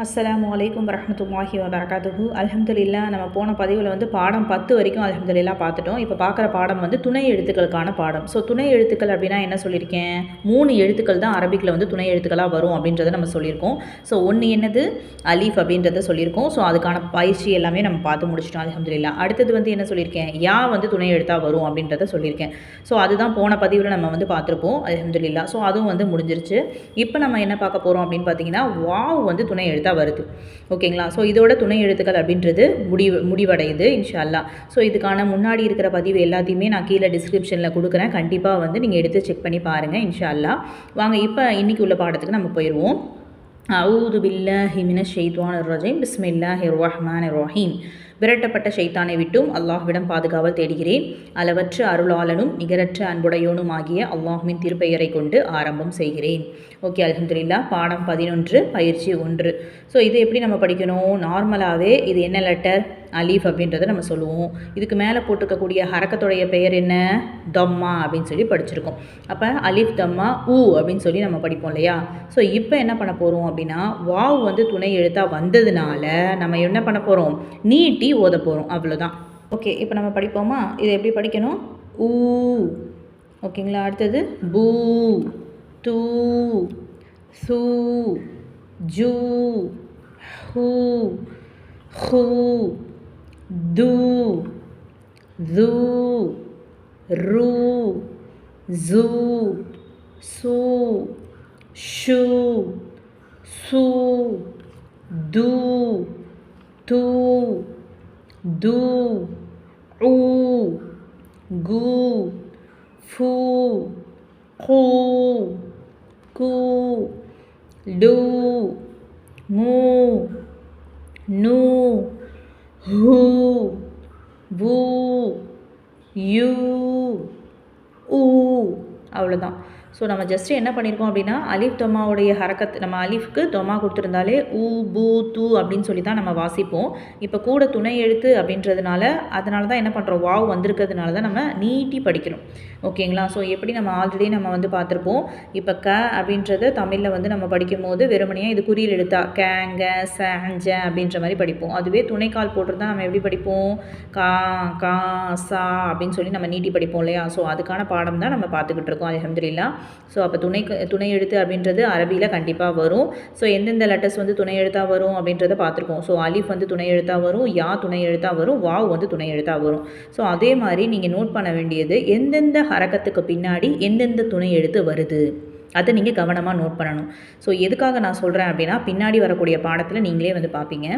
அஸ்ஸலாமு அலைக்கும் வரஹ்மத்துல்லாஹி வபரகாத்துஹு. அல்ஹம்துலில்லாஹ். நம்ம போன பதிவில் வந்து பாடம் 10 வரைக்கும் அல்ஹம்துலில்லாஹ் பார்த்துட்டோம். இப்போ பார்க்குற பாடம் வந்து துணை எழுத்துக்களுக்கான பாடம். ஸோ துணை எழுத்துக்கள் அப்படின்னா என்ன சொல்லியிருக்கேன், 3 எழுத்துக்கள் தான் அரபிக்கில் வந்து துணை எழுத்துக்களாக வரும் அப்படின்றத நம்ம சொல்லியிருக்கோம். ஸோ ஒன்று என்னது, அலீஃப் அப்படின்றத சொல்லியிருக்கோம். ஸோ அதுக்கான பயிற்சி எல்லாமே நம்ம பார்த்து முடிச்சிட்டோம் அல்ஹம்துலில்லாஹ். அடுத்தது வந்து என்ன சொல்லியிருக்கேன், யா வந்து துணை எழுத்தாக வரும் அப்படின்றத சொல்லியிருக்கேன். ஸோ அதுதான் போன பதிவில் நம்ம வந்து பார்த்துருப்போம் அல்ஹம்துலில்லாஹ். ஸோ அதுவும் வந்து முடிஞ்சிருச்சு. இப்போ நம்ம என்ன பார்க்க போகிறோம் அப்படின்னு பார்த்தீங்கன்னா, வாவ் வந்து துணை எழுத்தாக வருது. ஓகேங்களா. ஸோ இதோட துணை எழுத்துக்கள் அப்படின்றது முடிவடையுது இன்ஷா அல்லாஹ். ஸோ இதுக்கான முன்னாடி இருக்கிற பதிவு எல்லாத்தையுமே நான் கீழே டிஸ்கிரிப்ஷனில் கொடுக்குறேன். கண்டிப்பாக வந்து நீங்கள் எடுத்து செக் பண்ணி பாருங்கள் இன்ஷா அல்லாஹ். வாங்க இப்போ இன்றைக்கி உள்ள பாடத்துக்கு நம்ம போயிடுவோம். அஊது பில்லாஹி மினஷ் ஷைத்வானிர் ரஜீம். பிஸ்மில்லாஹிர் ரஹ்மானிர் ரஹீம். விரட்டப்பட்ட ஷைத்தானை விட்டும் அல்லாஹ்விடம் பாதுகாவல் தேடுகிறேன். அளவற்ற அருளாளனும் நிகரற்ற அன்புடையோனும் ஆகிய அல்லாஹ்வின் திருப்பெயரை கொண்டு ஆரம்பம் செய்கிறேன். ஓகே, அல்ஹம்துலில்லாஹ். பாடம் 11, பயிற்சி 1. ஸோ இது எப்படி நம்ம படிக்கணும், நார்மலாகவே இது என்ன லெட்டர், அலீஃப் அப்படின்றத நம்ம சொல்லுவோம். இதுக்கு மேலே போட்டிருக்கக்கூடிய ஹரக்கத்துடைய பெயர் என்ன, தம்மா அப்படின்னு சொல்லி படிச்சிருக்கோம். அப்போ அலீஃப் தம்மா ஊ அப்படின்னு சொல்லி நம்ம படிப்போம் இல்லையா. ஸோ இப்போ என்ன பண்ண போகிறோம் அப்படின்னா, வாவ் வந்து துணை எழுத்தாக வந்ததுனால நம்ம என்ன பண்ண போகிறோம், நீட்டி ஓத போகிறோம், அவ்வளோதான். ஓகே, இப்போ நம்ம படிப்போமா. இதை எப்படி படிக்கணும், ஊ. ஓகேங்களா. அடுத்தது பூ, தூ, சூ, ஜூ, ஹூ, ஹூ, து, து, ரு, ஜு, சு, ஷு, சு, து, து, து, உ, கு, ஃபு, கு, கு, டு, மு, நு, ஹு, வு, யு, உ. அவ்வளோதான். ஸோ நம்ம ஜஸ்ட்டு என்ன பண்ணியிருக்கோம் அப்படின்னா, அலீஃப் தொமாவுடைய ஹரக்கத், நம்ம அலீஃப்க்கு தொமா கொடுத்துருந்தாலே ஊ, பூ, தூ அப்படின்னு சொல்லி தான் நம்ம வாசிப்போம். இப்போ கூட துணை எழுத்து அப்படின்றதுனால அதனால தான் என்ன பண்ணுறோம், வாவ் வந்திருக்கிறதுனால தான் நம்ம நீட்டி படிக்கிறோம். ஓகேங்களா. ஸோ எப்படி நம்ம ஆல்ரெடி நம்ம வந்து பார்த்துருப்போம். இப்போ க அப்படின்றத தமிழில் வந்து நம்ம படிக்கும் போது வெறுமனையாக இது குறியில் எழுத்தா கேங்க சேஞ்ச அப்படின்ற மாதிரி படிப்போம். அதுவே துணைக்கால் போட்டிருந்தா நம்ம எப்படி படிப்போம், கா, கா, சா அப்படின்னு சொல்லி நம்ம நீட்டி படிப்போம் இல்லையா. ஸோ அதுக்கான பாடம் தான் நம்ம பார்த்துக்கிட்டு இருக்கோம் அல்ஹம்துலில்லாஹ். ஸோ அப்போ துணை எழுத்து அப்படின்றது அரபியில் கண்டிப்பாக வரும். ஸோ எந்தெந்த லெட்டர்ஸ் வந்து துணை எழுத்தாக வரும் அப்படின்றத பார்த்துருக்கோம். ஸோ அலீஃப் வந்து துணை எழுத்தாக வரும், யா துணை எழுத்தாக வரும், வாவ் வந்து துணை எழுத்தாக வரும். ஸோ அதே மாதிரி நீங்கள் நோட் பண்ண வேண்டியது, எந்தெந்த ஹரக்கத்துக்கு பின்னாடி எந்தெந்த துணை எழுத்து வருது அதை நீங்கள் கவனமாக நோட் பண்ணணும். ஸோ எதுக்காக நான் சொல்கிறேன் அப்படின்னா, பின்னாடி வரக்கூடிய பாடத்தில் நீங்களே வந்து பார்ப்பீங்க.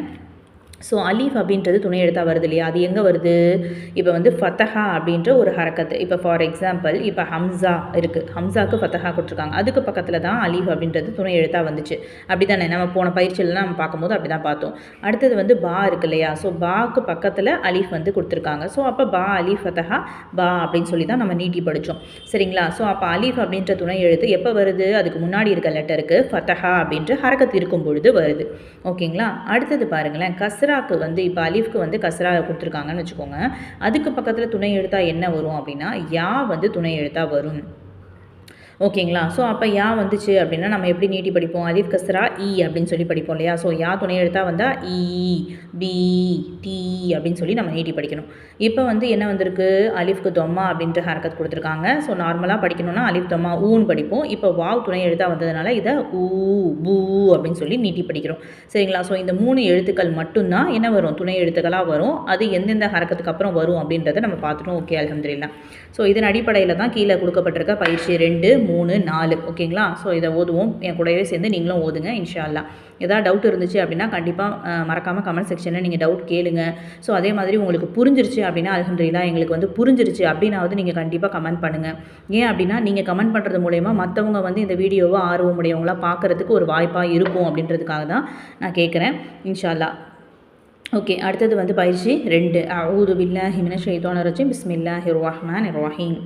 ஸோ அலீஃப் அப்படின்றது துணை எழுத்தாக வருது இல்லையா, அது எங்கே வருது, இப்போ வந்து ஃபத்தஹா அப்படின்ற ஒரு ஹரக்கத்து. இப்போ ஃபார் எக்ஸாம்பிள் இப்போ ஹம்சா இருக்குது, ஹம்சாவுக்கு ஃபத்தஹா கொடுத்துருக்காங்க, அதுக்கு பக்கத்தில் தான் அலீஃப் அப்படின்றது துணை எழுத்தாக வந்துச்சு. அப்படி தானே நம்ம போன பயிற்சியிலலாம் நம்ம பார்க்கும்போது அப்படி தான் பார்த்தோம். அடுத்தது வந்து பா இருக்குது இல்லையா. ஸோ பாக்கு பக்கத்தில் அலீஃப் வந்து கொடுத்துருக்காங்க. ஸோ அப்போ பா அலீஃப் ஃபத்தஹா பா அப்படின்னு சொல்லி தான் நம்ம நீட்டி படித்தோம். சரிங்களா. ஸோ அப்போ அலீஃப் அப்படின்ற துணை எழுத்து எப்போ வருது, அதுக்கு முன்னாடி இருக்க லெட்டருக்கு ஃபத்தஹா அப்படின்ற ஹரக்கத்து இருக்கும் பொழுது வருது. ஓகேங்களா. அடுத்தது பாருங்களேன், கஸ்ராக்கு வந்து இப்போ அலீஃப்க்கு வந்து கஸ்ரா கொடுத்துருக்காங்கன்னு வச்சுக்கோங்க. அதுக்கு பக்கத்தில் துணை எழுத்தா என்ன வரும் அப்படின்னா, யா வந்து துணை எழுத்தாக வரும். ஓகேங்களா. ஸோ அப்போ யா வந்துச்சு அப்படின்னா நம்ம எப்படி நீட்டி படிப்போம், அலீஃப் கஸ்ரா இ அப்படின்னு சொல்லி படிப்போம் இல்லையா. ஸோ யா துணை எழுத்தாக வந்தால் இ, பி, டி அப்படின்னு சொல்லி நம்ம நீட்டி படிக்கணும். இப்போ வந்து என்ன வந்திருக்கு, அலீஃப்க்கு தொம்மா அப்படின்ற ஹரக்கத் கொடுத்துருக்காங்க. ஸோ நார்மலாக படிக்கணும்னா அலீஃப் தொம்மா ஊன்னு படிப்போம். இப்போ வாவ் துணை எழுத்தாக வந்ததுனால இதை ஊ, பூ அப்படின்னு சொல்லி நீட்டி படிக்கிறோம். சரிங்களா. ஸோ இந்த 3 எழுத்துக்கள் மட்டும்தான் என்ன வரும், துணை எழுத்துக்களாக வரும். அது எந்தெந்த ஹரக்கத்துக்கு அப்புறம் வரும் அப்படின்றத நம்ம பார்த்துட்டோம். ஓகே, அல்ஹம்துலில்லாஹ். ஸோ இதன் அடிப்படையில் தான் கீழே கொடுக்கப்பட்டிருக்க பயிற்சி 2, 3, 4. ஓகேங்களா. ஸோ இதை ஓதுவோம், என் கூடவே சேர்ந்து நீங்களும் ஓதுங்க இன்ஷா அல்லாஹ். ஏதாவது டவுட் இருந்துச்சு அப்படின்னா கண்டிப்பாக மறக்காமல் கமெண்ட் செக்ஷனில் நீங்கள் டவுட் கேளுங்க. ஸோ அதே மாதிரி உங்களுக்கு புரிஞ்சிருச்சு அப்படின்னா அல்ஹம்துலில்லாஹ், எங்களுக்கு வந்து புரிஞ்சிருச்சு அப்படின்னாவது நீங்கள் கண்டிப்பாக கமெண்ட் பண்ணுங்கள். ஏன் அப்படின்னா நீங்கள் கமெண்ட் பண்ணுறது மூலயமா மற்றவங்க வந்து இந்த வீடியோவை ஆர்வமுடையவங்களாக பார்க்குறதுக்கு ஒரு வாய்ப்பாக இருக்கும் அப்படின்றதுக்காக தான் நான் கேட்குறேன் இன்ஷா அல்லாஹ். ஓகே, அடுத்தது வந்து பயிற்சி 2. அஊது பில்லாஹி மினஷ் ஷைத்தானிர் ரஜீம். பிஸ்மில்லாஹிர் ரஹ்மானிர் ரஹீம்.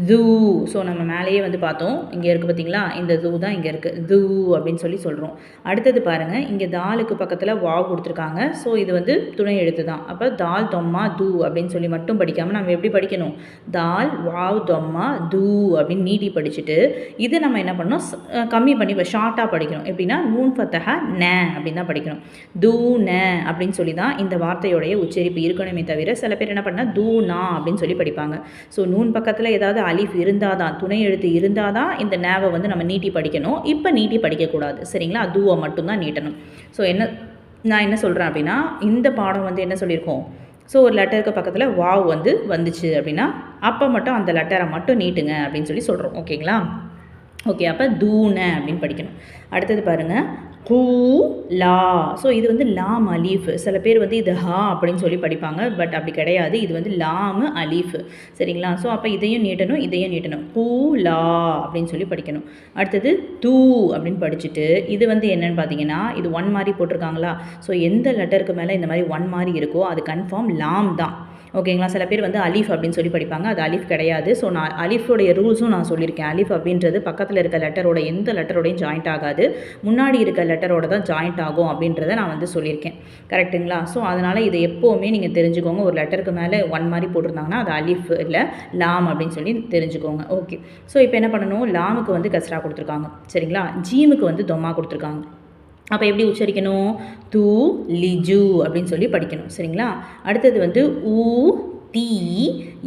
ஜூ. ஸோ நம்ம மேலேயே வந்து பார்த்தோம், இங்கே இருக்குது பார்த்தீங்களா, இந்த ஜூ தான் இங்கே இருக்குது, ஜூ அப்படின்னு சொல்கிறோம். அடுத்தது பாருங்கள், இங்கே தாலுக்கு பக்கத்தில் வாவ் கொடுத்துருக்காங்க. ஸோ இது வந்து துணை எழுத்து தான். அப்போ தால் தொம்மா தூ அப்படின்னு சொல்லி மட்டும் படிக்காமல் நம்ம எப்படி படிக்கணும், தால் வாவ் தொம்மா தூ அப்படின்னு நீட்டி படிச்சுட்டு இது நம்ம என்ன பண்ணணும், கம்மி பண்ணி ஷார்ட்டாக படிக்கணும். எப்படின்னா நூன் ஃபத்தஹா ந அப்படின்னு தான் படிக்கணும். தூ ந அப்படின்னு சொல்லி தான் இந்த வார்த்தையோடைய உச்சரிப்பு இருக்கணுமே தவிர சில பேர் என்ன பண்ணால் தூ நா அப்படின்னு சொல்லி படிப்பாங்க. ஸோ நூன் பக்கத்தில் ஏதாவது அலிஃப் இருந்தால் தான், துணை எழுத்து இருந்தால் தான் இந்த நேவை வந்து நம்ம நீட்டி படிக்கணும். இப்போ நீட்டி படிக்கக்கூடாது, சரிங்களா, தூவை மட்டும்தான் நீட்டணும். ஸோ நான் என்ன சொல்கிறேன் அப்படின்னா, இந்த பாடம் வந்து என்ன சொல்லியிருக்கோம், ஸோ ஒரு லெட்டருக்கு பக்கத்தில் வாவ் வந்துச்சு அப்படின்னா அப்போ மட்டும் அந்த லெட்டரை மட்டும் நீட்டுங்க அப்படின்னு சொல்கிறோம். ஓகேங்களா? ஓகே, அப்போ தூன அப்படின்னு படிக்கணும். அடுத்தது பாருங்கள், கூ லா. ஸோ இது வந்து லாம் அலீஃப். சில பேர் வந்து இது ஹா அப்படின்னு சொல்லி படிப்பாங்க, பட் அப்படி கிடையாது. இது வந்து லாமு அலீஃப், சரிங்களா? ஸோ அப்போ இதையும் நீட்டணும். கூ லா அப்படின்னு சொல்லி படிக்கணும். அடுத்தது தூ அப்படின்னு படிச்சுட்டு இது வந்து என்னென்னு பார்த்தீங்கன்னா, இது ஒன் மாதிரி போட்டிருக்காங்களா? ஸோ எந்த லெட்டருக்கு மேலே இந்த மாதிரி ஒன் மாதிரி இருக்கோ அது கன்ஃபார்ம் லாம் தான். ஓகேங்களா? சில பேர் வந்து அலிஃப் அப்படின்னு சொல்லி படிப்பாங்க, அது அலிஃப் கிடையாது. ஸோ நான் அலிஃபோடைய ரூல்ஸும் நான் சொல்லியிருக்கேன். அலிஃப் அப்படின்றது பக்கத்தில் இருக்க லெட்டரோட எந்த லெட்டரோடையும் ஜாயிண்ட் ஆகாது, முன்னாடி இருக்க லெட்டரோட தான் ஜாயிண்ட் ஆகும் அப்படின்றத நான் வந்து சொல்லியிருக்கேன். கரெக்டுங்களா? ஸோ அதனால் இதை எப்போவுமே நீங்கள் தெரிஞ்சுக்கோங்க. ஒரு லெட்டருக்கு மேலே ஒன் மாதிரி போட்டிருந்தாங்கன்னா அது அலிஃப் இல்லை லாம் அப்படின்னு சொல்லி தெரிஞ்சுக்கோங்க. ஓகே, ஸோ இப்போ என்ன பண்ணணும், லாமுக்கு வந்து கஸ்ரா கொடுத்துருக்காங்க, சரிங்களா? ஜீமுக்கு வந்து தொம்மா கொடுத்துருக்காங்க. அப்போ எப்படி உச்சரிக்கணும், தூ லிஜு அப்படின்னு சொல்லி படிக்கணும், சரிங்களா? அடுத்தது வந்து ஊ தீ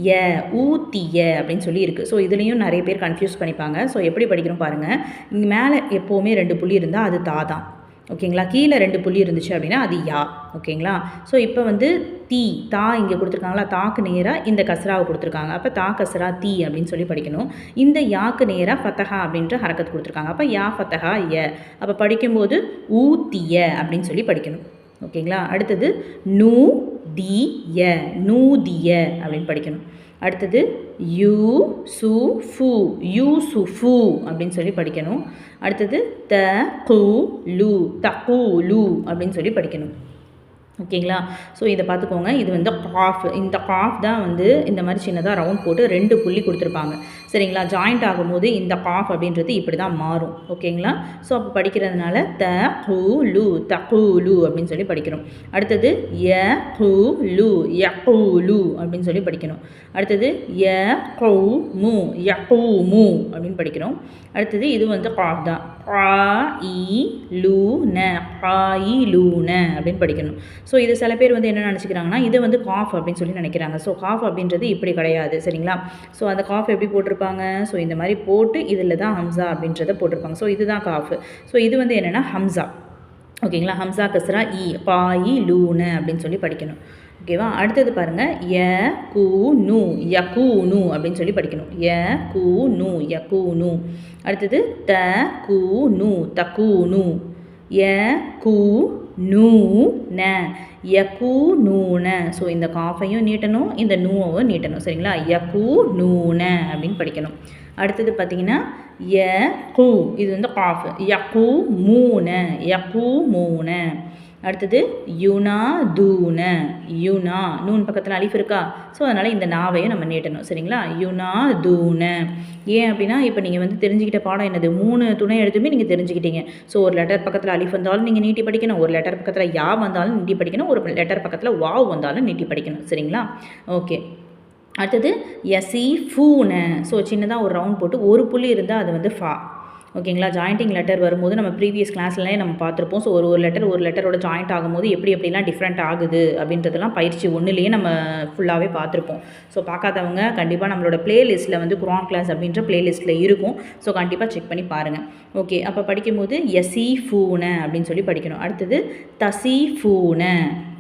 ய, ஊத்திய அப்படின்னு சொல்லி இருக்குது. ஸோ இதுலேயும் நிறைய பேர் கன்ஃபியூஸ் பண்ணிப்பாங்க. ஸோ எப்படி படிக்கணும் பாருங்கள், இங்கே மேலே எப்போவுமே 2 புள்ளி இருந்தால் அது தா தான், ஓகேங்களா? கீழே 2 புள்ளி இருந்துச்சு அப்படின்னா அது யா, ஓகேங்களா? ஸோ இப்போ வந்து தீ, தா இங்கே கொடுத்துருக்காங்களா, தாக்கு நேராக இந்த கஸ்ராவை கொடுத்துருக்காங்க. அப்போ தா கஸ்ரா தீ அப்படின்னு சொல்லி படிக்கணும். இந்த யாக்கு நேராக ஃபத்தஹா அப்படின்ற ஹரக்கத் கொடுத்துருக்காங்க. அப்போ யா ஃபத்தஹா ய. அப்போ படிக்கும்போது ஊத்திய அப்படின்னு சொல்லி படிக்கணும், ஓகேங்களா? அடுத்தது நூ தி ய, நூதிய அப்படின்னு படிக்கணும். அடுத்தது யூ சு ஃபு, யூ சு ஃபு அப்படின்னு சொல்லி படிக்கணும். அடுத்தது த கு லு, தகு லு அப்படின்னு சொல்லி படிக்கணும், ஓகேங்களா? ஸோ இதை பார்த்துக்கோங்க. இது வந்து காஃப். இந்த காஃப் தான் வந்து இந்த மாதிரி சின்னதாக ரவுண்ட் போட்டு 2 புள்ளி கொடுத்துருப்பாங்க, சரிங்களா? ஜாயிண்ட் ஆகும்போது இந்த காஃப் அப்படின்றது இப்படி தான் மாறும், ஓகேங்களா? ஸோ அப்போ படிக்கிறதுனால த கு லு, தகு லு அப்படின்னு சொல்லி படிக்கிறோம். அடுத்தது ய கு லு, ய கு லு அப்படின்னு சொல்லி படிக்கணும். அடுத்தது ய கு மு, ய கு மு அப்படின்னு படிக்கிறோம். அடுத்தது இது வந்து காஃப் தான், கா இ லு ந, கா இ லு ந அப்படின்னு படிக்கணும். ஸோ இது சில பேர் வந்து என்ன நினச்சிக்கிறாங்கன்னா, இது வந்து காஃப் அப்படின்னு சொல்லி நினைக்கிறாங்க. ஸோ காஃப் அப்படின்றது இப்படி கிடையாது, சரிங்களா? ஸோ அந்த காஃப் எப்படி போட்டிருப்பாங்க, ஸோ இந்த மாதிரி போட்டு இதில் தான் ஹம்சா அப்படின்றத போட்டிருப்பாங்க. ஸோ இதுதான் காஃப். ஸோ இது வந்து என்னென்னா ஹம்சா, ஓகேங்களா? ஹம்சா கஸ்ரா இ, பா இ லூன அப்படின்னு சொல்லி படிக்கணும், ஓகேவா? அடுத்தது பாருங்கள், ய கு நு, ய கு நு அப்படின்னு சொல்லி படிக்கணும். ய கு நு, ய கு நு. அடுத்தது த கு நு, தகு நு. ய கு நூ ந, யகு நூன. ஸோ இந்த காஃபையும் நீட்டணும், இந்த நூவும் நீட்டணும், சரிங்களா? யகு நூன அப்படின்னு படிக்கணும். அடுத்தது பார்த்தீங்கன்னா ய கு, இது வந்து காஃப், யகு மூன, யகு மூன. அடுத்தது யுனா தூன, யுனா, நூன் பக்கத்தில் அலிஃப் இருக்கா? ஸோ அதனால் இந்த நாவையும் நம்ம நீட்டணும், சரிங்களா? யுனா தூன. ஏன் அப்படின்னா இப்போ நீங்கள் வந்து தெரிஞ்சுக்கிட்ட பாடம் என்னது, 3 துணை எழுத்துமே நீங்கள் தெரிஞ்சுக்கிட்டீங்க. ஸோ ஒரு லெட்டர் பக்கத்தில் அலிஃப் வந்தாலும் நீங்கள் நீட்டி படிக்கணும், ஒரு லெட்டர் பக்கத்தில் யா வந்தாலும் நீட்டி படிக்கணும், ஒரு லெட்டர் பக்கத்தில் வாவ் வந்தாலும் நீட்டி படிக்கணும், சரிங்களா? ஓகே, அடுத்தது யசி ஃபூன. ஸோ சின்னதாக ஒரு ரவுண்ட் போட்டு ஒரு புள்ளி இருந்தால் அது வந்து ஃபா, ஓகேங்களா? ஜாயிண்டிங் லெட்டர் வரும்போது நம்ம ப்ரீவியஸ் கிளாஸ்லேயே நம்ம பார்த்துருப்போம். ஸோ ஒரு லெட்டரோட ஜாயிண்ட் ஆகும்போது எப்படிலாம் டிஃப்ரெண்ட் ஆகுது அப்படின்றதெல்லாம் பயிற்சி 1லேயே நம்ம ஃபுல்லாகவே பார்த்துருப்போம். ஸோ பார்க்காதவங்க கண்டிப்பாக நம்மளோட ப்ளேலிஸ்ட்டில் வந்து குர்ஆன் கிளாஸ் அப்படின்ற ப்ளேலிஸ்ட்டில் இருக்கும். ஸோ கண்டிப்பாக செக் பண்ணி பாருங்கள். ஓகே, அப்போ படிக்கும்போது யசி ஃபூன அப்படின்னு சொல்லி படிக்கணும். அடுத்தது தசி ஃபூன,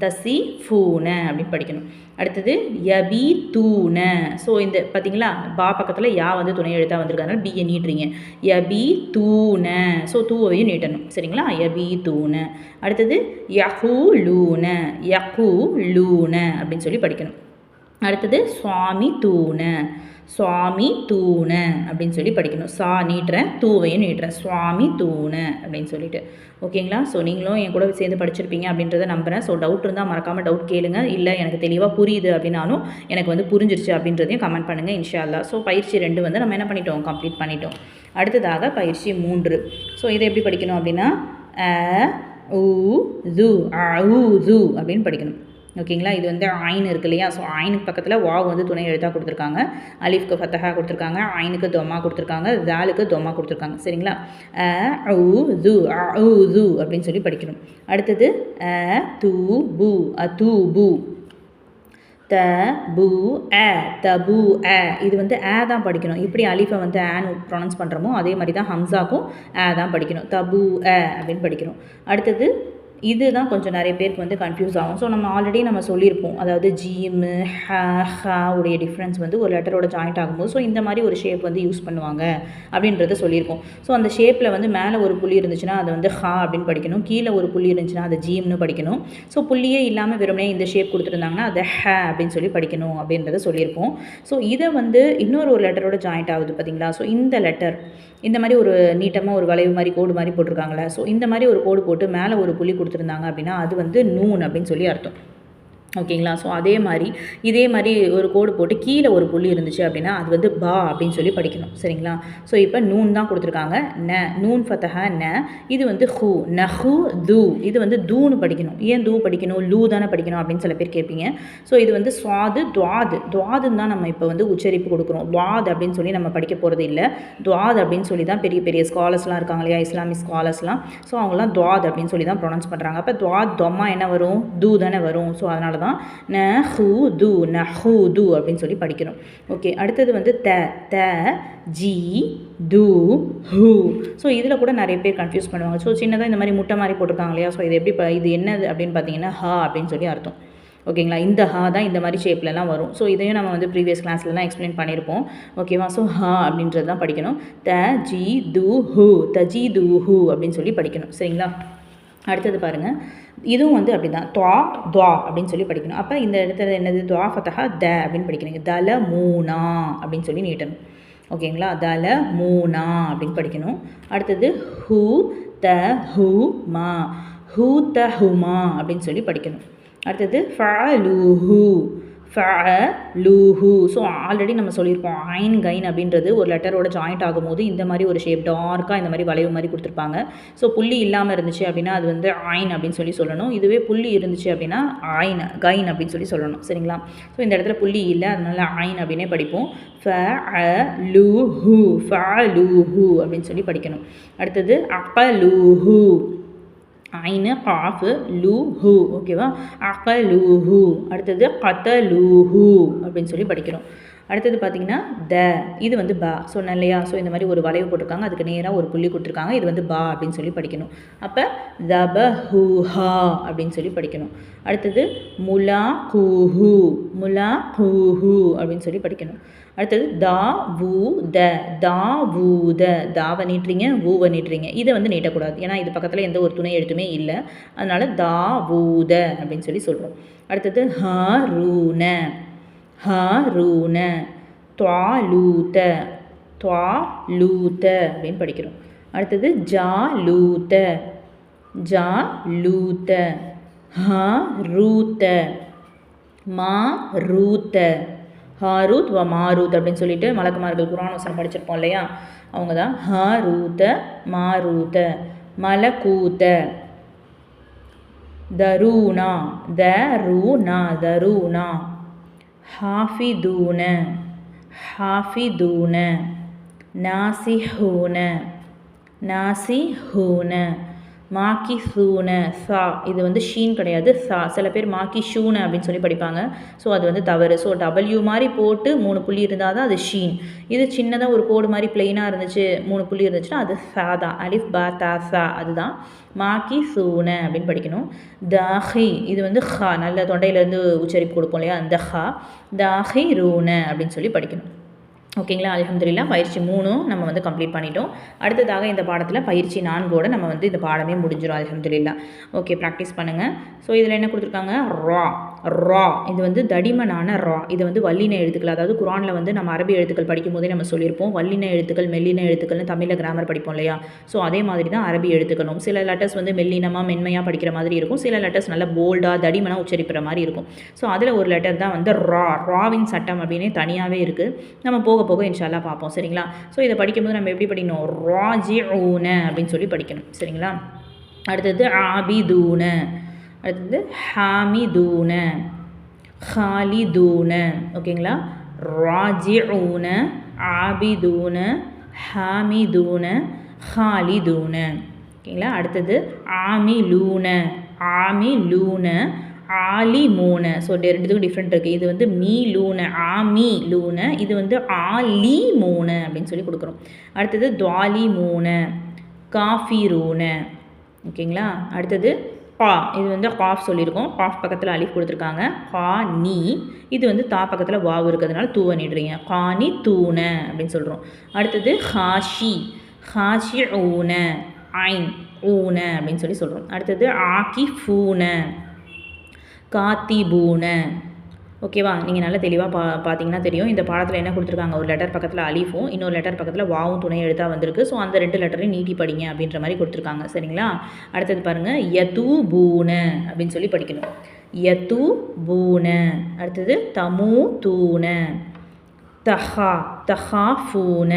தசி ஃபூன அப்படின்னு படிக்கணும். அடுத்தது யபி தூன. ஸோ இந்த பார்த்தீங்களா, பா பக்கத்தில் யா வந்து துணை எழுத்தாக வந்திருக்காங்க, பியை நீட்டுறீங்க. யபி தூன, ஸோ தூவையும் நீட்டணும், சரிங்களா? யபி தூன. அடுத்தது யஹூ லூன, யஹூ லூன அப்படின்னு சொல்லி படிக்கணும். அடுத்தது சுவாமி தூண, சுவாமி தூண அப்படின்னு சொல்லி படிக்கணும். சா நீட்டுறேன், தூவையும் நீட்டுறேன், சுவாமி தூண அப்படின்னு சொல்லிட்டு. ஓகேங்களா? ஸோ நீங்களும் என் கூட சேர்ந்து படிச்சிருப்பீங்க அப்படின்றத நம்புகிறேன். ஸோ டவுட் இருந்தால் மறக்காமல் டவுட் கேளுங்க. இல்லை எனக்கு தெளிவாக புரியுது அப்படின்னாலும் எனக்கு வந்து புரிஞ்சிருச்சு அப்படின்றதையும் கமெண்ட் பண்ணுங்கள் இன்ஷா அல்லாஹ். ஸோ பயிற்சி 2 வந்து நம்ம என்ன பண்ணிட்டோம், கம்ப்ளீட் பண்ணிட்டோம். அடுத்ததாக பயிற்சி 3. ஸோ இதை எப்படி படிக்கணும் அப்படின்னா உ ஜு ஊ அப்படின்னு படிக்கணும். ஓகேங்களா? இது வந்து ஆயின் இருக்கு இல்லையா? ஸோ ஆயினுக்கு பக்கத்தில் வாவ் வந்து துணை எழுத்தாக கொடுத்துருக்காங்க, அலிஃப்க்கு ஃபத்தஹா கொடுத்துருக்காங்க, ஆயினுக்கு தொம்மா கொடுத்துருக்காங்க, தாலுக்கு தொம்மா கொடுத்துருக்காங்க. சரிங்களா? ஊ ஜு அப்படின்னு சொல்லி படிக்கணும். அடுத்தது தூ பூ அதூபு, த பூ தபு இது வந்து தான் படிக்கணும். இப்படி அலிஃபை வந்து ஆன்னு ப்ரொனவுன்ஸ் பண்ணுறோமோ அதே மாதிரி தான் ஹம்சாக்கும் தான் படிக்கணும். தபு அப்படின்னு படிக்கணும். அடுத்தது இதுதான் கொஞ்சம் நிறைய பேருக்கு வந்து கன்ஃபியூஸ் ஆகும். ஸோ நம்ம ஆல்ரெடி நம்ம சொல்லியிருப்போம், அதாவது ஜீமு உடைய டிஃப்ரென்ஸ் வந்து ஒரு லெட்டரோட ஜாயிண்ட் ஆகும்போது ஸோ இந்த மாதிரி ஒரு ஷேப் வந்து யூஸ் பண்ணுவாங்க அப்படின்றத சொல்லியிருக்கோம். ஸோ அந்த ஷேப்பில் வந்து மேலே ஒரு புள்ளி இருந்துச்சுன்னா அதை வந்து ஹா அப்படின்னு படிக்கணும், கீழே ஒரு புள்ளி இருந்துச்சுன்னா அதை ஜீம்னு படிக்கணும். ஸோ புள்ளியே இல்லாமல் வெறுமனே இந்த ஷேப் கொடுத்துருந்தாங்கன்னா அதை அப்படின்னு சொல்லி படிக்கணும் அப்படின்றத சொல்லியிருப்போம். ஸோ இதை வந்து இன்னொரு லெட்டரோட ஜாயிண்ட் ஆகுது பார்த்தீங்களா? ஸோ இந்த லெட்டர் இந்த மாதிரி ஒரு நீட்டமாக ஒரு வளைவு மாதிரி கோடு மாதிரி போட்டிருக்காங்களே, ஸோ இந்த மாதிரி ஒரு கோடு போட்டு மேலே ஒரு புள்ளி கொடுத்துருந்தாங்க அப்படின்னா அது வந்து நூன் அப்படின்னு சொல்லி அர்த்தம். ஓகேங்களா? ஸோ இதே மாதிரி ஒரு கோடு போட்டு கீழே ஒரு புள்ளி இருந்துச்சு அப்படின்னா அது வந்து பா அப்படின்னு சொல்லி படிக்கணும். சரிங்களா? ஸோ இப்போ நூன் தான் கொடுத்துருக்காங்க, நூன் ஃபத்தஹா இது வந்து ஹூ நஹு தூ, இது வந்து தூன்னு படிக்கணும். ஏன் தூ படிக்கணும், லூ தானே படிக்கணும் அப்படின்னு சில பேர் கேட்பீங்க. ஸோ இது வந்து சுவாது துவாதுன்னு தான் நம்ம இப்போ வந்து உச்சரிப்பு கொடுக்குறோம். துவாத் அப்படின்னு சொல்லி நம்ம படிக்க போகிறது இல்லை, துவாத் அப்படின்னு சொல்லி தான் பெரிய பெரிய ஸ்காலர்ஸ்லாம் இருக்காங்க இல்லையா, இஸ்லாமிக் ஸ்காலர்ஸ்லாம். ஸோ அவங்களாம் துவாத் அப்படின்னு சொல்லி தான் ப்ரொனவுன்ஸ் பண்ணுறாங்க. அப்போ துவாத் தொம்மா என்ன வரும், தூ தானே வரும். ஸோ அதனால தான் நஹூது அப்படின்னு சொல்லி படிக்கிறோம். ஓகே, அடுத்தது வந்து த ஜி து ஹூ. ஸோ இதில் கூட நிறைய பேர் கன்ஃபியூஸ் பண்ணுவாங்க. ஸோ சின்னதாக இந்த மாதிரி முட்டை மாதிரி போட்டிருக்காங்க இல்லையா, ஸோ இது எப்படி இது என்னது அப்படின்னு பார்த்தீங்கன்னா ஹா அப்படின்னு சொல்லி அர்த்தம். ஓகேங்களா? இந்த ஹா தான் இந்த மாதிரி ஷேப்லலாம் வரும். ஸோ இதையும் நம்ம வந்து ப்ரீவியஸ் கிளாஸ்லலாம் எக்ஸ்பிளைன் பண்ணியிருப்போம். ஓகேவா? ஸோ ஹா அப்படின்றது தான் படிக்கணும். த ஜி து ஹூ அப்படின்னு சொல்லி படிக்கணும். சரிங்களா? அடுத்தது பாருங்கள், இதுவும் வந்து அப்படி தான் துவா அப்படின்னு சொல்லி படிக்கணும். அப்போ இந்த இடத்துல என்னது, துவா ஃபத்தஹா அப்படின்னு படிக்கணும். தல மூனா அப்படின்னு சொல்லி நீட்டணும். ஓகேங்களா? தல மூனா அப்படின்னு படிக்கணும். அடுத்தது ஹூ த ஹூ மா அப்படின்னு சொல்லி படிக்கணும். அடுத்தது லூஹு. ஸோ ஆல்ரெடி நம்ம சொல்லியிருப்போம், ஐன் கைன் அப்படின்றது ஒரு லெட்டரோட ஜாயிண்ட் ஆகும்போது இந்த மாதிரி ஒரு ஷேப் டார்க்காக இந்த மாதிரி வளைவு மாதிரி கொடுத்துருப்பாங்க. ஸோ புள்ளி இல்லாமல் இருந்துச்சு அப்படின்னா அது வந்து ஐன் அப்படின்னு சொல்லி சொல்லணும். இதுவே புள்ளி இருந்துச்சு அப்படின்னா கைன் அப்படின்னு சொல்லி சொல்லணும். சரிங்களா? ஸோ இந்த இடத்துல புள்ளி இல்லை, அதனால ஐன் அப்படின்னே படிப்போம். லூஹு அப்படின்னு சொல்லி படிக்கணும். அடுத்தது அகலூஹு, ஐனு காஃபு லூஹு. ஓகேவா? அகலூஹு. அடுத்தது கதலூஹு அப்படின்னு சொல்லி படிக்கிறோம். அடுத்தது பார்த்திங்கன்னா இது வந்து பா சொன்னேன் இல்லையா? ஸோ இந்த மாதிரி ஒரு வளைவு போட்டிருக்காங்க, அதுக்கு நேராக ஒரு புள்ளி கொடுத்துருக்காங்க, இது வந்து பா அப்படின்னு சொல்லி படிக்கணும். அப்போ தபஹூஹா அப்படின்னு சொல்லி படிக்கணும். அடுத்தது முலாகூஹு அப்படின்னு சொல்லி படிக்கணும். அடுத்தது தாவை நீட்டுறீங்க, ஊவை நீட்டுறீங்க. இதை வந்து நீட்டக்கூடாது, ஏன்னா இது பக்கத்தில் எந்த ஒரு துணை எழுத்துமே இல்லை, அதனால் தாவூத அப்படின்னு சொல்லி சொல்கிறோம். அடுத்தது ஹாரூன த்வாலூத அப்படின்னு படிக்கிறோம். அடுத்தது ஜாலூத ஹாரூத மாரூத. ஹாரூத் மாரூத் அப்படின்னு சொல்லிட்டு மலக்குமார்கள் குர்ஆன் வசனம் படிச்சிருப்போம் இல்லையா, அவங்க தான் ஹாரூத மாரூத. மலக்கூத தரூனா ஹாஃபிதூன நாசிஹூன மாக்கிசூன சா. இது வந்து ஷீன் கிடையாது, சா. சில பேர் மாக்கிஷூன அப்படின்னு சொல்லி படிப்பாங்க. ஸோ அது வந்து தவறு. ஸோ டபிள்யூ மாதிரி போட்டு 3 புள்ளி இருந்தால் தான் அது ஷீன். இது சின்னதாக ஒரு கோடு மாதிரி பிளெயினாக இருந்துச்சு, 3 புள்ளி இருந்துச்சுன்னா அது சா தான். அலிஃப் பா தா சா, அதுதான் மாக்கிசூன அப்படின்னு படிக்கணும். தாஹி, இது வந்து ஹா, நல்ல தொண்டையிலேருந்து உச்சரிப்பு கொடுப்போம் இல்லையா, அந்த ஹா. தாஹி ரூன அப்படின்னு சொல்லி படிக்கணும். ஓகேங்களா? அல்ஹம்துலில்லாஹ் பயிற்சி 3 நம்ம வந்து கம்ப்ளீட் பண்ணிட்டோம். அடுத்ததாக இந்த பாடத்தில் பயிற்சி 4 நம்ம வந்து இந்த பாடமே முடிஞ்சிடும் அல்ஹம்துலில்லாஹ். ஓகே, ப்ராக்டிஸ் பண்ணுங்கள். ஸோ இதில் என்ன கொடுத்துருக்காங்க, ரா இது வந்து தடிமனான ரா. இது வந்து வல்லின எழுத்துக்கள். அதாவது குரானில் வந்து நம்ம அரபி எழுத்துக்கள் படிக்கும் போதே நம்ம சொல்லியிருப்போம், வல்லின எழுத்துக்கள் மெல்லின எழுத்துக்கள்னு தமிழில் கிராமர் படிப்போம் இல்லையா. ஸோ அதே மாதிரி தான் அரபி எழுத்துக்களும். சில லெட்டர்ஸ் வந்து மெல்லினமாக மென்மையாக படிக்கிற மாதிரி இருக்கும், சில லெட்டர்ஸ் நல்லா போல்டாக தடிமனாக உச்சரிக்கிற மாதிரி இருக்கும். ஸோ அதில் ஒரு லெட்டர் தான் வந்து ராவின் சட்டம் அப்படின்னே தனியாகவே இருக்குது. நம்ம போக போக இன்ஷா அல்லாஹ் பார்ப்போம். சரிங்களா. ஸோ இதை படிக்கும்போது நம்ம எப்படி படிக்கணும், ராஜிஊன அப்படின்னு சொல்லி படிக்கணும். சரிங்களா. அடுத்தது ஆபிதூன, அடுத்தது ஹாமிதூன, ஹாலிதூன. ஓகேங்களா. ராஜிஊன, ஆபிதூன, ஹாமிதூன, ஹாலிதூன. ஓகேங்களா. அடுத்தது ஆமிலூன, ஆமிலூன, ஆலிமூன. ஸோ ரெண்டுத்துக்கும் டிஃப்ரெண்ட் இருக்குது. இது வந்து மீலூன, ஆமிலூன, இது வந்து ஆலிமூன அப்படின்னு சொல்லி கொடுக்குறோம். அடுத்தது துவாலிமூன, காஃபிரூன. ஓகேங்களா. அடுத்தது கா, இது வந்து காஃப் சொல்லியிருக்கோம், காஃப் பக்கத்தில் அலிஃப் கொடுத்துருக்காங்க. கா நீ, இது வந்து தா பக்கத்தில் வாவு இருக்கிறதுனால தூவ நிடுறீங்க, கானி தூன அப்படின்னு சொல்கிறோம். அடுத்தது ஹாஷி, ஹாஷி ஊன, ஐன் ஊன அப்படின்னு சொல்லி சொல்கிறோம். அடுத்தது ஆகிஃபூன, காத்திபூன. ஓகேவா. நீங்கள் நல்லா தெளிவாக பார்த்தீங்கன்னா தெரியும், இந்த பாடத்தில் என்ன கொடுத்துருக்காங்க, ஒரு லெட்டர் பக்கத்தில் அலிஃபும் இன்னொரு லெட்டர் பக்கத்தில் வாவும் துணை எழுத்தாக வந்திருக்கு. ஸோ அந்த 2 லெட்டரையும் நீட்டி படிங்க அப்படின்ற மாதிரி கொடுத்துருக்காங்க. சரிங்களா. அடுத்தது பாருங்கள், யதூபூன அப்படின்னு சொல்லி படிக்கணும், யதூபூன. அடுத்தது தமூதூன, தஹாஃபூன,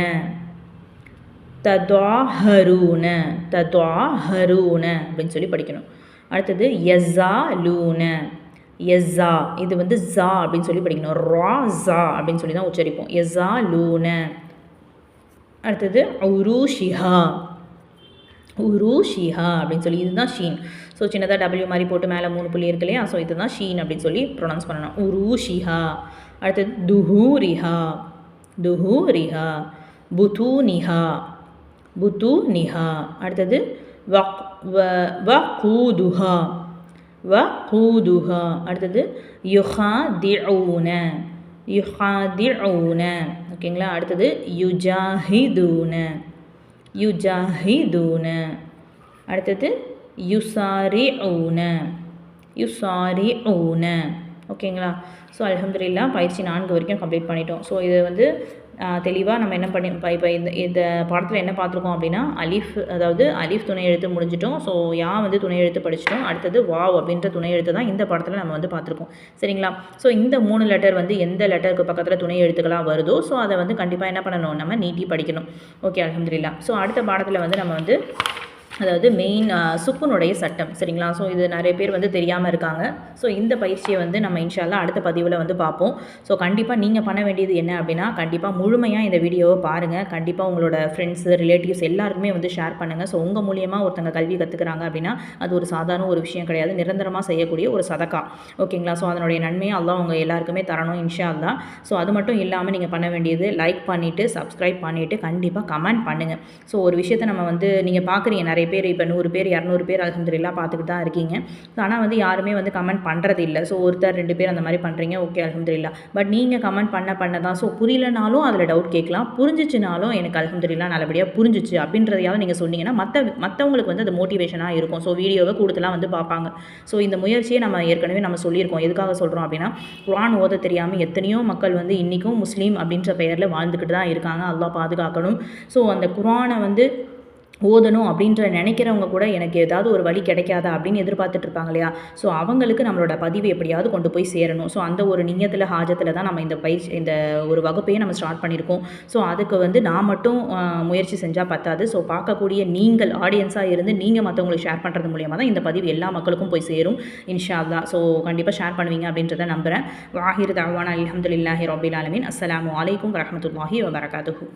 தத்வாஹரூன, தத்வாஹரூன அப்படின்னு சொல்லி படிக்கணும். அடுத்தது யஸாலூன, யஸா, இது வந்து ஜா அப்படின்னு சொல்லி படிக்கணும், ரா ஜா அப்படின்னு சொல்லி தான் உச்சரிப்போம், யஸாலூன. அடுத்தது உருஷிஹா, உருஷிஹா அப்படின்னு சொல்லி, இதுதான் ஷீன். ஸோ சின்னதாக டபிள்யூ மாதிரி போட்டு மேலே 3 புள்ளி இருக்கு இல்லையா. ஸோ இதுதான் ஷீன் அப்படின்னு சொல்லி ப்ரொனவுன்ஸ் பண்ணணும், உருஷிஹா. அடுத்தது துஹூரிஹா, துஹூரிஹா, புதூனிஹா, புதூனிஹா. அடுத்தது வகூதுஹா, வகூதுஹா. அடுத்தது யுஹாதிஊன, யுஹாதிஊன. ஓகேங்களா. அடுத்தது யுஜாஹிதூன, யுஜாஹிதூன. அடுத்தது யுசாரிஊன, யுசாரிஊன. ஓகேங்களா. ஸோ அல்ஹம்துலில்லாஹ் பயிற்சி 4 வரைக்கும் கம்ப்ளீட் பண்ணிட்டோம். ஸோ இது வந்து தெளிவாக நம்ம என்ன பண்ணி இப்போ இந்த பாடத்தில் என்ன பார்த்துருக்கோம் அப்படின்னா, அலிஃப், அதாவது அலிஃப் துணை எழுத்து முடிஞ்சிட்டோம். ஸோ யா வந்து துணை எழுத்து படிச்சிட்டோம். அடுத்தது வாவ் அப்படின்ற துணை எழுத்து தான் இந்த பாடத்தில் நம்ம வந்து பார்த்துருக்கோம். சரிங்களா. ஸோ இந்த 3 லெட்டர் வந்து எந்த லெட்டருக்கு பக்கத்தில் துணை எழுத்துக்களாக வருதோ ஸோ அதை வந்து கண்டிப்பாக என்ன பண்ணணும், நம்ம நீட்டி படிக்கணும். ஓகே அல்ஹம்துலில்லாஹ். ஸோ அடுத்த பாடத்தில் வந்து நம்ம வந்து அதாவது மெயின் சுக்குனுடைய சட்டம். சரிங்களா. ஸோ இது நிறைய பேர் வந்து தெரியாமல் இருக்காங்க. ஸோ இந்த பயிற்சியை வந்து நம்ம இன்ஷா அல்லாஹ் அடுத்த பதிவில் வந்து பார்ப்போம். ஸோ கண்டிப்பாக நீங்கள் பண்ண வேண்டியது என்ன அப்படின்னா, கண்டிப்பாக முழுமையாக இந்த வீடியோவை பாருங்கள். கண்டிப்பாக உங்களோட ஃப்ரெண்ட்ஸு, ரிலேட்டிவ்ஸ் எல்லாருக்குமே வந்து ஷேர் பண்ணுங்கள். ஸோ உங்கள் மூலியமாக ஒருத்தங்க கல்வி கற்றுக்குறாங்க அப்படின்னா அது ஒரு சாதாரண ஒரு விஷயம் கிடையாது, நிரந்தரமாக செய்யக்கூடிய ஒரு சதக்கா. ஓகேங்களா. ஸோ அதனுடைய நன்மையை அல்லாஹ் உங்கள் எல்லாருக்குமே தரணும் இன்ஷா அல்லாஹ். ஸோ அது மட்டும் இல்லாமல் நீங்கள் பண்ண வேண்டியது லைக் பண்ணிவிட்டு, சப்ஸ்கிரைப் பண்ணிவிட்டு, கண்டிப்பாக கமெண்ட் பண்ணுங்கள். ஸோ ஒரு விஷயத்தை நம்ம வந்து நீங்கள் பார்க்குறீங்க, நிறைய பேர் இப்போ 100 பேர் 200 பேர் அல்ஹம்துலில்லாஹ் பார்த்துக்கிட்டு தான் இருக்கீங்க. ஆனால் வந்து யாருமே வந்து கமெண்ட் பண்ணுறது இல்லை. ஸோ ஒருத்தர் 2 பேர் அந்த மாதிரி பண்ணுறீங்க, ஓகே அல்ஹம்துலில்லாஹ். பட் நீங்கள் கமெண்ட் பண்ண தான் ஸோ புரியலனாலும் அதில் டவுட் கேட்கலாம், புரிஞ்சிச்சுனாலும் எனக்கு அல்ஹம்துலில்லாஹ் நல்லபடியாக புரிஞ்சிச்சு அப்படின்றதையாவது நீங்கள் சொன்னீங்கன்னா மற்றவங்களுக்கு வந்து அது மோட்டிவேஷனாக இருக்கும். ஸோ வீடியோவை கூடுதலாக வந்து பார்ப்பாங்க. ஸோ இந்த முயற்சியை நம்ம ஏற்கனவே நம்ம சொல்லியிருக்கோம். எதுக்காக சொல்கிறோம் அப்படின்னா, குர்ஆன் ஓத தெரியாமல் எத்தனையோ மக்கள் வந்து இன்றைக்கும் முஸ்லீம் அப்படின்ற பெயரில் வாழ்ந்துக்கிட்டு தான் இருக்காங்க. அல்லாஹ் பாதுகாக்கணும். ஸோ அந்த குர்ஆனை வந்து ஓதணும் அப்படின்ற நினைக்கிறவங்க கூட எனக்கு ஏதாவது ஒரு வழி கிடைக்காதா அப்படின்னு எதிர்பார்த்துட்டு இருப்பாங்க இல்லையா. ஸோ அவங்களுக்கு நம்மளோட பதிவு எப்படியாவது கொண்டு போய் சேரணும். ஸோ அந்த ஒரு நியத்தில் ஹாஜத்தில் தான் நம்ம இந்த ஒரு வகுப்பையே நம்ம ஸ்டார்ட் பண்ணியிருக்கோம். ஸோ அதுக்கு வந்து நான் மட்டும் முயற்சி செஞ்சால் பத்தாது. ஸோ பார்க்கக்கூடிய நீங்கள் ஆடியன்ஸாக இருந்து நீங்கள் மற்றவங்களுக்கு ஷேர் பண்ணுறது மூலியமாக தான் இந்த பதிவு எல்லா மக்களுக்கும் போய் சேரும் இன்ஷா அல்லாஹ். ஸோ கண்டிப்பாக ஷேர் பண்ணுவீங்க அப்படின்றத நம்புகிறேன். வாஹிர் தஅவானா அல்ஹம்துலில்லாஹி ரப்பில் ஆலமீன். அஸ்ஸலாமு அலைக்கும் வரஹ்மத்துல்லாஹி வபரகாத்துஹு.